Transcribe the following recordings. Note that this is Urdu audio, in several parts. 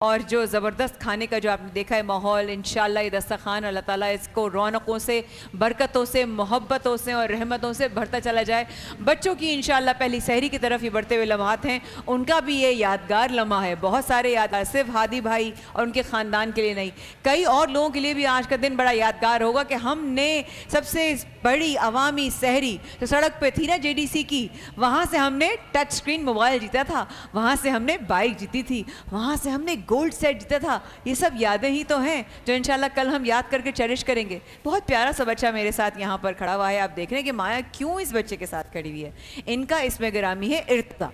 اور جو زبردست کھانے کا جو آپ نے دیکھا ہے ماحول، انشاءاللہ یہ دسترخوان اللہ تعالیٰ اس کو رونقوں سے، برکتوں سے، محبتوں سے اور رحمتوں سے بھرتا چلا جائے۔ بچوں کی انشاءاللہ پہلی سحری کی طرف یہ بڑھتے ہوئے لمحات ہیں، ان کا بھی یہ یادگار لمحہ ہے، بہت سارے یادگار، صرف ہادی بھائی اور ان کے خاندان کے لیے نہیں، کئی اور لوگوں کے لیے بھی آج کا دن بڑا یادگار ہوگا کہ ہم نے سب سے بڑی عوامی سحری جو سڑک پہ تھی نا جے ڈی سی کی، وہاں سے ہم نے ٹچ سکرین موبائل جیتا تھا، وہاں سے ہم نے بائک جیتی تھی، وہاں سے ہم نے گولڈ سیٹ جیتا تھا۔ یہ سب یادیں ہی تو ہیں جو انشاءاللہ کل ہم یاد کر کے چیریش کریں گے۔ بہت پیارا سا بچہ میرے ساتھ یہاں پر کھڑا ہوا ہے، آپ دیکھ رہے ہیں کہ مایا کیوں اس بچے کے ساتھ کھڑی ہوئی ہے۔ ان کا اسم گرامی ہے ارتضیٰ،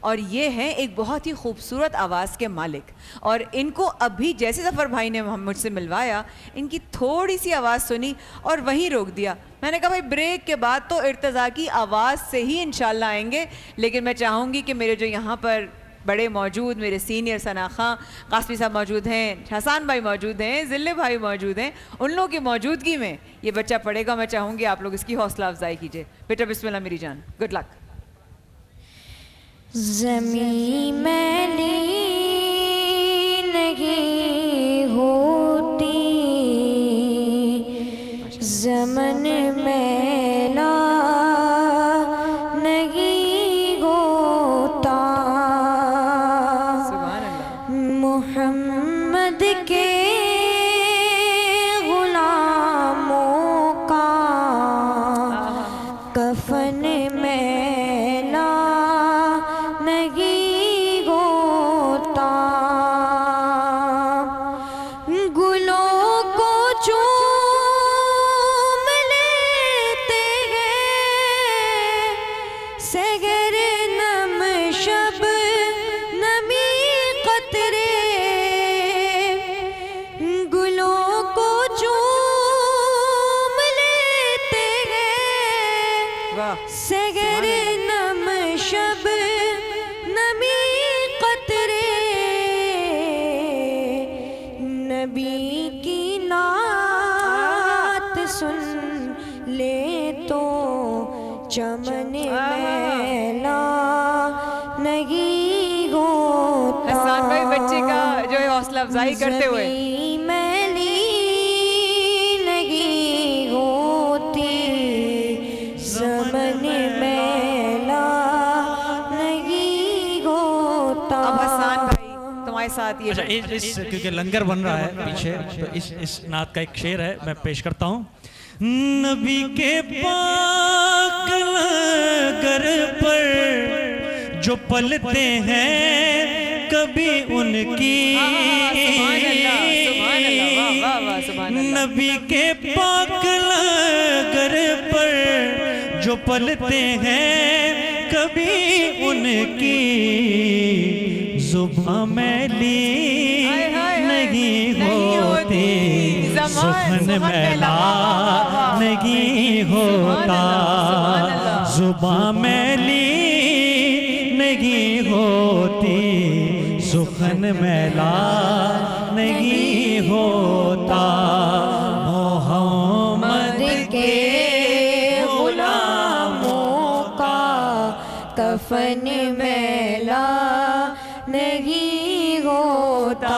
اور یہ ہیں ایک بہت ہی خوبصورت آواز کے مالک، اور ان کو ابھی جیسے ظفر بھائی نے مجھ سے ملوایا، ان کی تھوڑی سی آواز سنی اور وہیں روک دیا۔ میں نے کہا بھائی بریک کے بعد تو ارتضیٰ کی آواز سے ہی انشاءاللہ آئیں گے، لیکن میں چاہوں گی کہ میرے جو یہاں پر بڑے موجود، میرے سینئر ثنا خاں قاسمی صاحب موجود ہیں، حسان بھائی موجود ہیں، ذلے بھائی موجود ہیں، ان لوگوں کی موجودگی میں یہ بچہ پڑھے گا۔ میں چاہوں گی آپ لوگ اس کی حوصلہ افزائی کیجئے۔ بیٹا بسم اللہ میری جان، گڈ لک۔ زمین میلی نہیں ہوتی، زمن میلا نہیں ہوتا، سبحان اللہ۔ محمد کے غلاموں کا کفن میلا نہیں ہوتا، گلوں کو چوم لیتے ہیں سحر نم شب نمی قطرے، گلوں کو چوم لیتے ہیں واہ سحر نم شب نمی قطرے، نبی کی نعت سن لے تو چمن میلا نہیں ہوتا، حسان بھائی بچے کا جو ہے حوصلہ افزائی کرتے ہوئے، زمین میلی نہیں ہوتی، زمن میلا نہیں ہوتا۔ اب حسان بھائی تمہارے ساتھ یہ اچھا کیونکہ لنگر بن رہا ہے پیچھے، تو اس نعت کا ایک شعر ہے میں پیش کرتا ہوں۔ نبی کے پاک لنگر پر جو پلتے ہیں کبھی ان کی، سبحان اللہ، سبحان اللہ، واہ واہ واہ، سبحان اللہ۔ نبی کے پاک لنگر پر جو پلتے ہیں کبھی ان کی زبان میلی نہیں ہوتی، سخن میلا نہیں ہوتا، زبان میلی نہیں ہوتی، سخن میلا نہیں ہوتا، محمد کے غلاموں کا کفن میلا نہیں ہوتا۔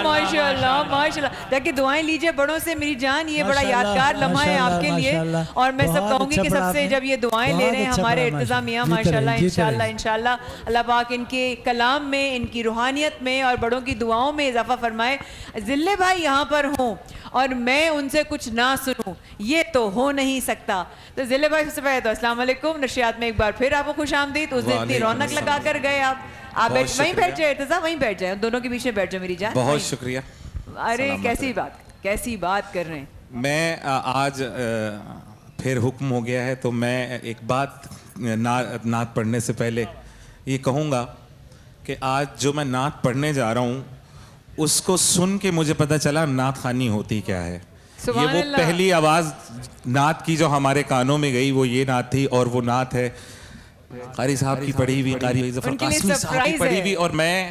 ماشاءاللہ ماشاءاللہ، تاکہ دعائیں لیجئے بڑوں سے میری جان، یہ بڑا یادگار لمحہ ہے آپ کے لیے، اور میں سب کہوں گی کہ سب سے جب یہ دعائیں لے رہے ہیں ہمارے ارتضیٰ میاں ماشاءاللہ انشاءاللہ انشاءاللہ اللہ پاک ان کے کلام میں، ان کی روحانیت میں اور بڑوں کی دعاؤں میں اضافہ فرمائے۔ ذلے بھائی یہاں پر ہوں اور میں ان سے کچھ نہ سنوں، یہ تو ہو نہیں سکتا۔ تو ذلے بھائی سب سے پہلے تو السلام علیکم، نشریات میں ایک بار پھر آپ کو خوش آمدید۔ اس دن اتنی رونق لگا کر گئے آپ وہیں بیٹھ جائے ارتضیٰ، وہیں بیٹھ جائے، دونوں کے بیچ میں بیٹھ جائے میری جان۔ بہت شکریہ۔ ارے کیسی بات کر رہے ہیں۔ میں آج پھر حکم ہو گیا ہے تو میں ایک بات نعت پڑھنے سے پہلے یہ کہوں گا کہ آج جو میں نعت پڑھنے جا رہا ہوں اس کو سن کے مجھے پتہ چلا نعت خوانی ہوتی کیا ہے۔ یہ وہ پہلی آواز نعت کی جو ہمارے کانوں میں گئی وہ یہ نعت تھی، اور وہ نعت ہے قاری صاحب کی پڑھی ہوئی، قاری ظفر قاسمی صاحب کی پڑھی ہوئی، اور میں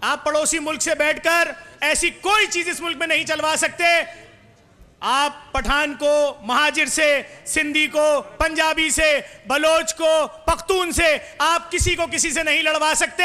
آپ پڑوسی ملک سے بیٹھ کر ایسی کوئی چیز اس ملک میں نہیں چلوا سکتے. آپ پٹھان کو مہاجر سے, سندھی کو پنجابی سے, بلوچ کو پختون سے, آپ کسی کو کسی سے نہیں لڑوا سکتے.